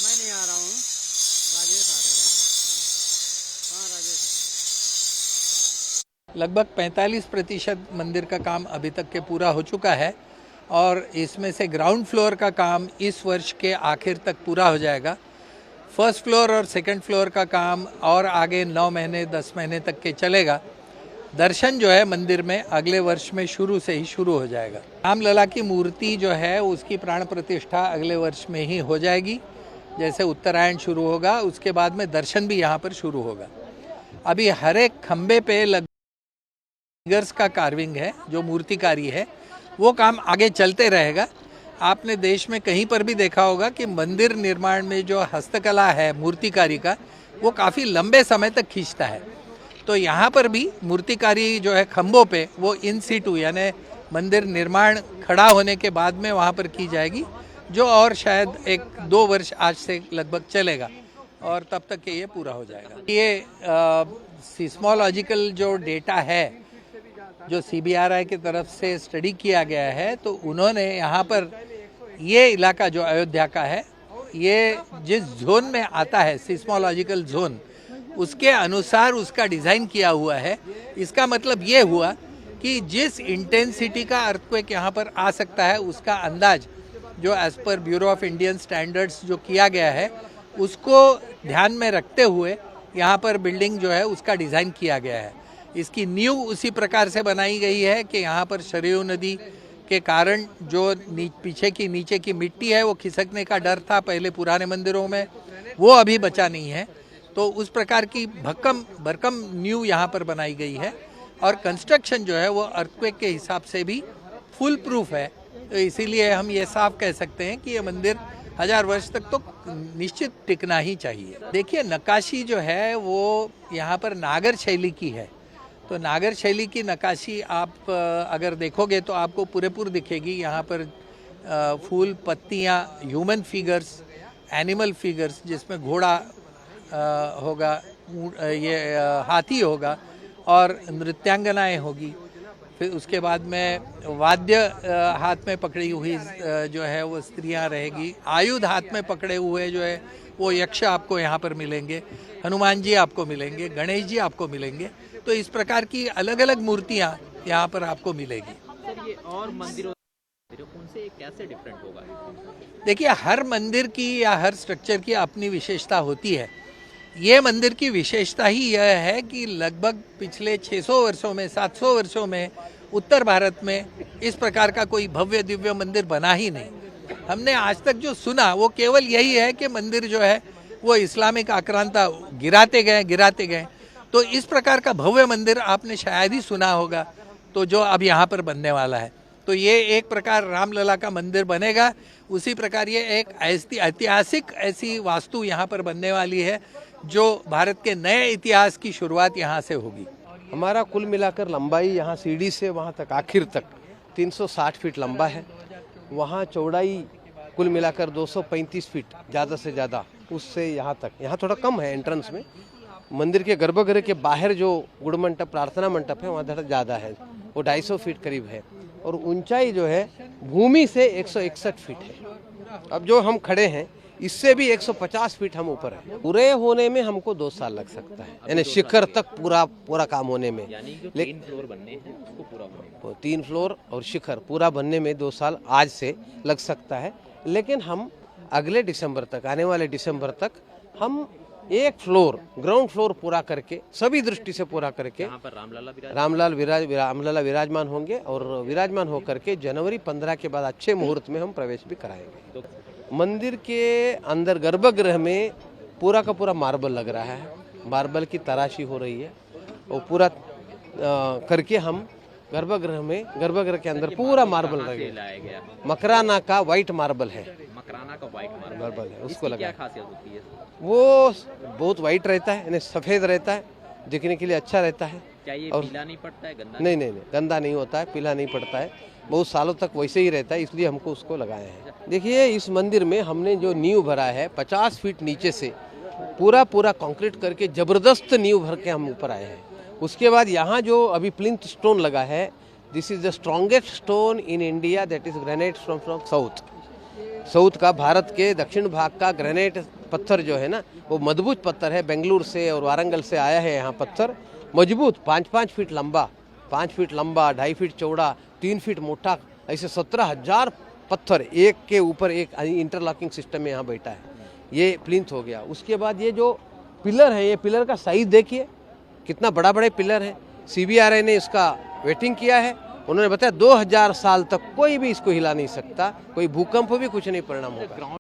मैं नहीं आ रहा हूँ, राजेश आ रहे हैं। हाँ राजेश। लगभग 45% मंदिर का काम अभी तक के पूरा हो चुका है और इसमें से ग्राउंड फ्लोर का काम इस वर्ष के आखिर तक पूरा हो जाएगा। फर्स्ट फ्लोर और सेकंड फ्लोर का काम और आगे 9 महीने 10 महीने तक के चलेगा। दर्शन जो है मंदिर में अगले वर्ष में शुरू से ही शुरू हो जाएगा। रामलला की मूर्ति जो है उसकी प्राण प्रतिष्ठा अगले वर्ष में ही हो जाएगी। जैसे उत्तरायण शुरू होगा उसके बाद में दर्शन भी यहाँ पर शुरू होगा। अभी हर एक खंबे पे फिगर्स का कार्विंग है, जो मूर्तिकारी है, वो काम आगे चलते रहेगा। आपने देश में कहीं पर भी देखा होगा कि मंदिर निर्माण में जो हस्तकला है मूर्तिकारी का, वो काफ़ी लंबे समय तक खींचता है। तो यहाँ पर भी मूर्तिकारी जो है खंभों पे वो इन सीटू यानी मंदिर निर्माण खड़ा होने के बाद में वहाँ पर की जाएगी, जो और शायद 1-2 वर्ष आज से लगभग चलेगा और तब तक के ये पूरा हो जाएगा। ये सिस्मोलॉजिकल जो डेटा है जो CBRI की तरफ से स्टडी किया गया है, तो उन्होंने यहाँ पर ये इलाका जो अयोध्या का है, ये जिस जोन में आता है सिस्मोलॉजिकल जोन, उसके अनुसार उसका डिज़ाइन किया हुआ है। इसका मतलब ये हुआ कि जिस इंटेंसिटी का अर्थक्वेक यहाँ पर आ सकता है उसका अंदाज जो as per bureau of Indian standards जो किया गया है उसको ध्यान में रखते हुए यहाँ पर बिल्डिंग जो है उसका डिज़ाइन किया गया है। इसकी नींव उसी प्रकार से बनाई गई है कि यहाँ पर सरयू नदी के कारण जो पीछे की नीचे की मिट्टी है वो खिसकने का डर था पहले पुराने मंदिरों में, वो अभी बचा नहीं है। तो उस प्रकार की भरकम नींव यहाँ पर बनाई गई है और कंस्ट्रक्शन जो है वो अर्थक्वेक के हिसाब से भी फुल प्रूफ है। तो इसीलिए हम ये साफ कह सकते हैं कि ये मंदिर 1000 वर्ष तक तो निश्चित टिकना ही चाहिए। देखिए, नक्काशी जो है वो यहाँ पर नागर शैली की है। तो नागर शैली की नक्काशी आप अगर देखोगे तो आपको पूरेपूर दिखेगी। यहाँ पर फूल पत्तियाँ, ह्यूमन फिगर्स, एनिमल फिगर्स जिसमें घोड़ा होगा, ये हाथी होगा और नृत्यांगनाएं होगी। फिर उसके बाद में वाद्य हाथ में पकड़ी हुई जो है वो स्त्रियां रहेगी। आयुध हाथ में पकड़े हुए जो है वो यक्ष आपको यहाँ पर मिलेंगे, हनुमान जी आपको मिलेंगे, गणेश जी आपको मिलेंगे। तो इस प्रकार की अलग अलग मूर्तियाँ यहाँ पर आपको मिलेगी। सर, ये और मंदिरों उनसे कैसे डिफरेंट होगा? देखिए, हर मंदिर की या हर स्ट्रक्चर की अपनी विशेषता होती है। ये मंदिर की विशेषता ही यह है कि लगभग पिछले 600 वर्षों में, 700 वर्षों में उत्तर भारत में इस प्रकार का कोई भव्य दिव्य मंदिर बना ही नहीं। हमने आज तक जो सुना वो केवल यही है कि मंदिर जो है वो इस्लामिक आक्रांता गिराते गए। तो इस प्रकार का भव्य मंदिर आपने शायद ही सुना होगा, तो जो अब यहाँ पर बनने वाला है। तो ये एक प्रकार रामलला का मंदिर बनेगा, उसी प्रकार ये एक ऐतिहासिक ऐसी वास्तु यहाँ पर बनने वाली है जो भारत के नए इतिहास की शुरुआत यहाँ से होगी। हमारा कुल मिलाकर लंबाई यहाँ सीढ़ी से वहाँ तक आखिर तक 360 फीट लंबा है। वहाँ चौड़ाई कुल मिलाकर 235 फीट ज़्यादा से ज़्यादा, उससे यहाँ तक। यहाँ थोड़ा कम है एंट्रेंस में। मंदिर के गर्भगृह के बाहर जो गुड़ मंडप, प्रार्थना मंडप है, वहाँ थोड़ा ज़्यादा है, वो 250 फीट करीब है। और ऊंचाई जो है भूमि से 161 फीट है। अब जो हम खड़े हैं इससे भी 150 फीट हम ऊपर है। पूरे होने में हमको 2 साल लग सकता है, यानी शिखर तक पूरा काम होने में। यानी जो 3 फ्लोर बनने हैं उसको पूरा होने में, वो 3 फ्लोर और शिखर पूरा बनने में 2 साल आज से लग सकता है। लेकिन हम अगले दिसंबर तक, आने वाले दिसंबर तक हम 1 फ्लोर ग्राउंड फ्लोर पूरा करके, सभी दृष्टि से पूरा करके यहाँ पर रामलला विराजमान होंगे और विराजमान होकर के जनवरी 15 के बाद अच्छे मुहूर्त में हम प्रवेश भी कराएंगे। तो मंदिर के अंदर गर्भगृह में पूरा का पूरा मार्बल लग रहा है, मार्बल की तराशी हो रही है और पूरा करके हम गर्भगृह के अंदर पूरा मार्बल लाया गया। मकराना का व्हाइट मार्बल है, मकराना का व्हाइट मार्बल है, उसको क्या लगा। खासियत होती है? वो बहुत व्हाइट रहता है, यानी सफेद रहता है, दिखने के लिए अच्छा रहता है। क्या ये और पीला नहीं पड़ता है, गंदा नहीं, गंदा नहीं होता है, पीला नहीं पड़ता है, बहुत सालों तक वैसे ही रहता है, इसलिए हमको उसको लगाए हैं। देखिए इस मंदिर में हमने जो नींव भरा है 50 फीट नीचे से पूरा कंक्रीट करके जबरदस्त नींव भर के हम ऊपर आए हैं। उसके बाद यहाँ जो अभी प्लिंथ स्टोन लगा है, this is the strongest stone in India, that is granite from south का, भारत के दक्षिण भाग का ग्रेनाइट पत्थर जो है ना वो मजबूत पत्थर है। बेंगलुरु से और वारंगल से आया है यहाँ पत्थर, मजबूत 5-5 फीट लंबा, 5 फीट लंबा, 2.5 फीट चौड़ा, 3 फीट मोटा, ऐसे 17,000 पत्थर एक के ऊपर एक इंटरलॉकिंग सिस्टम में यहाँ बैठा है। ये प्लिंथ हो गया। उसके बाद ये जो पिलर है, ये पिलर का साइज देखिए कितना बड़े पिलर है। CBRI ने इसका वेटिंग किया है, उन्होंने बताया 2000 साल तक कोई भी इसको हिला नहीं सकता, कोई भूकंप भी कुछ नहीं परिणाम होगा।